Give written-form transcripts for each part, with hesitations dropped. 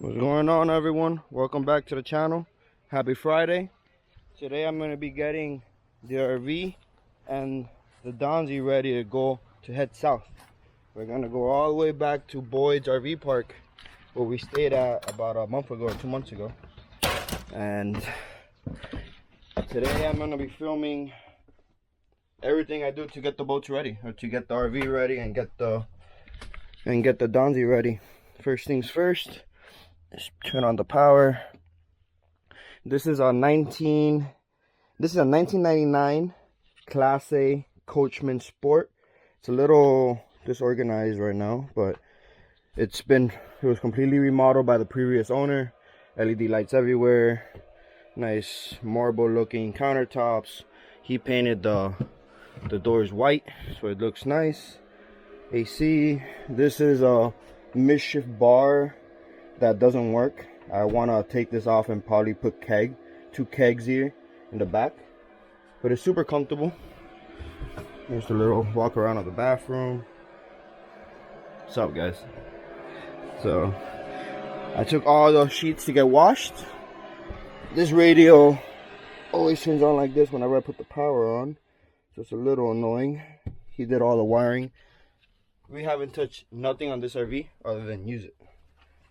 What's going on, everyone? Welcome back to the channel. Happy Friday. Today I'm going to be getting the RV and the Donzi ready to go to head south. We're going to go all the way back to Boyd's RV park where we stayed at about a month ago or 2 months ago. And today I'm going to be filming everything I do to get the boats ready, or to get the RV ready and get the Donzi ready. First things first, let's turn on the power. This is a 1999 Class A Coachman Sport. It's a little disorganized right now, but it was completely remodeled by the previous owner. LED lights everywhere, nice marble looking countertops. He painted the doors white so it looks nice. AC. This is a mischief bar that doesn't work. I want to take this off and probably put two kegs here in the back, but it's super comfortable. Here's a little walk around of the bathroom. What's up, guys? So I took all the sheets to get washed. This radio always turns on like this whenever I put the power on, so it's a little annoying. He did all the wiring. We haven't touched nothing on this RV other than use it.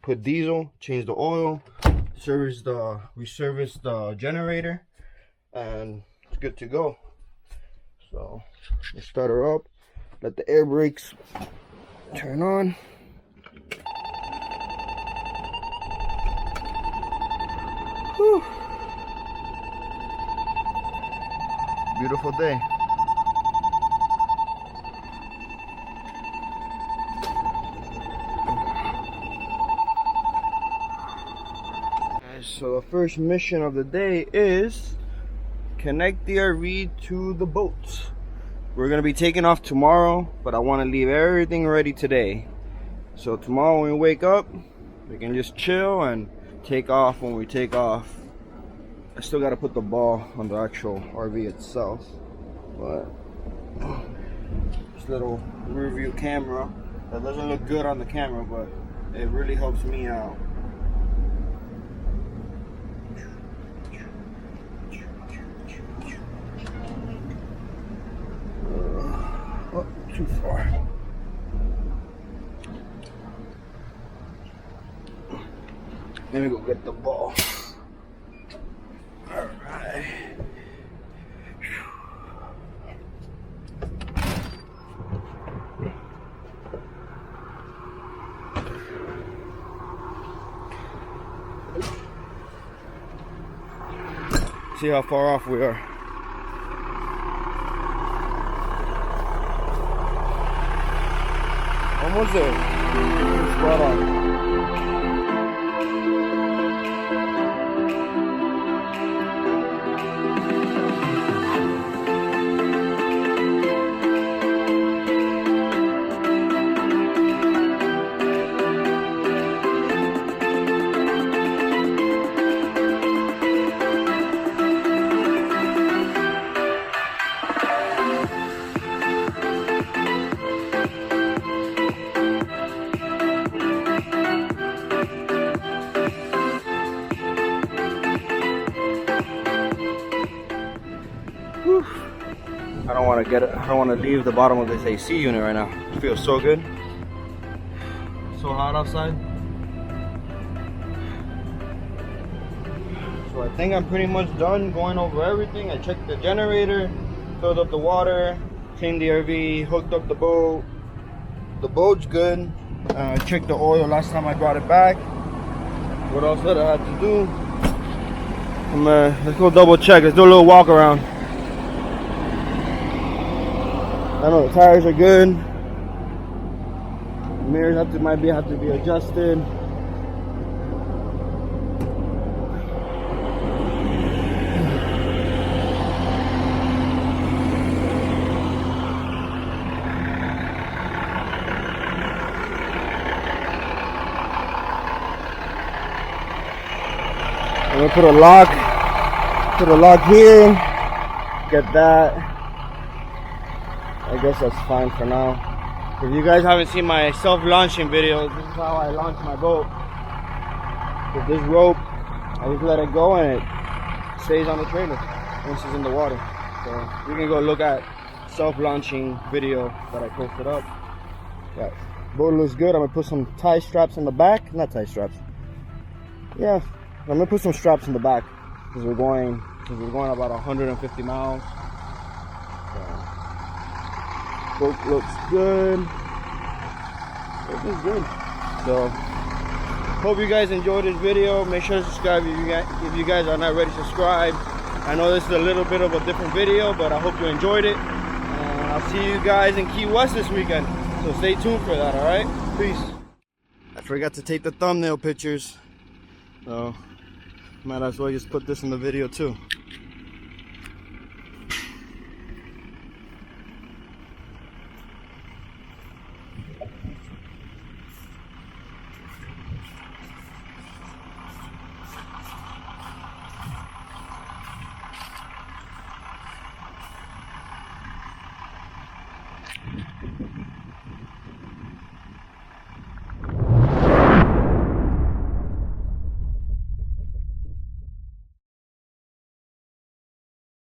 Put diesel, change the oil, reservice the generator, and it's good to go. So let's start her up. Let the air brakes turn on. Whew. Beautiful day. So the first mission of the day is connect the RV to the boats. We're gonna be taking off tomorrow, but I want to leave everything ready today. So tomorrow when we wake up, we can just chill and take off when we take off. I still gotta put the ball on the actual RV itself, but this little rear view camera that doesn't look good on the camera, but it really helps me out. Too far. Let me go get the ball. All right. See how far off we are. Almost there. Spot on. I don't want to leave the bottom of this AC unit right now. It feels so good. So hot outside. So I think I'm pretty much done going over everything. I checked the generator, filled up the water, cleaned the RV, hooked up the boat. The boat's good. I checked the oil last time I brought it back. What else did I have to do? Let's go double check. Let's do a little walk around. I know the tires are good. The mirrors have to be adjusted. I'm gonna put a lock here. Get that. I guess that's fine for now. If you guys haven't seen my self-launching videos, this is how I launch my boat. With this rope, I just let it go and it stays on the trailer once it's in the water. So you can go look at self-launching video that I posted up. Yeah, boat looks good. I'm gonna put some tie straps in the back. Not tie straps. Yeah, I'm gonna put some straps in the back because we're going about 150 miles. So, boat looks good. It looks good. So hope you guys enjoyed this video. Make sure to subscribe if you guys are not already subscribed. I know this is a little bit of a different video, but I hope you enjoyed it. And I'll see you guys in Key West this weekend. So stay tuned for that, alright? Peace. I forgot to take the thumbnail pictures. So might as well just put this in the video too.